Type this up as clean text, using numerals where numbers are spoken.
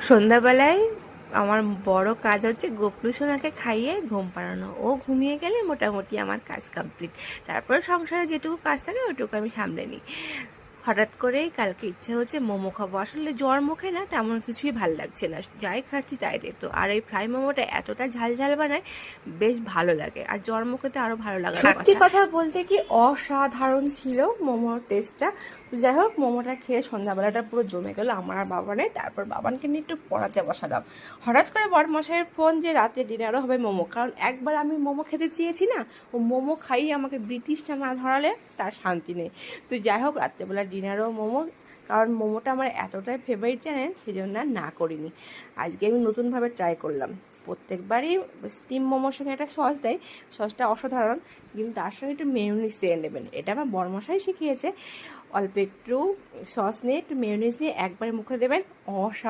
সন্ধ্যাবেলায় আমার বড় কাজ হচ্ছে গোপলু সোনাকে খাইয়ে ঘুম পাড়ানো। ও ঘুমিয়ে গেলে মোটামুটি আমার কাজ কমপ্লিট। তারপরে সংসারে যেটুকু কাজ থাকে ওইটুকু আমি সামলে নিই। হঠাৎ করেই কালকে ইচ্ছে হচ্ছে মোমো খাবো। আসলে জ্বর মুখে না তেমন কিছুই ভাল লাগছে না, যাই খাচ্ছি তাই তো। আর এই ফ্রাই মোমোটা এতটা ঝাল ঝাল বানায়, বেশ ভালো লাগে। আর জ্বর মুখে তো আরও ভালো লাগার সত্যি কথা। কথা বলতে কি অসাধারণ ছিল মোমোর টেস্টটা। তো যাই হোক, মোমোটা খেয়ে সন্ধ্যাবেলাটা পুরো জমে গেল আমার আর বাবানের। তারপর বাবানকে নিয়ে একটু পড়াতে বসালাম। হঠাৎ করে বড়মশাইয়ের ফোন যে রাতে ডিনারও হবে মোমো, কারণ একবার আমি মোমো খেতে চেয়েছি না, ও মোমো খাইয়ে আমাকে ব্রিটিশটা না ধরালে তার শান্তি নেই। তো যাই হোক, রাত্রেবেলা ডিনারও মোমো, কারণ মোমোটা আমার এতটাই ফেভারিট জানেন, সেই জন্য আর না করিনি। আজকে আমি নতুনভাবে ট্রাই করলাম। প্রত্যেকবারই স্টিম মোমোর সঙ্গে একটা সস দেয়, সসটা অসাধারণ, কিন্তু তার সঙ্গে একটু মেয়োনিজ দিয়ে নেবেন। এটা আমার বড়মশাই শিখিয়েছে। অল্প একটু সস নিয়ে একটু মেয়োনিজ নিয়ে একবারে মুখে দেবেন, অসাধারণ।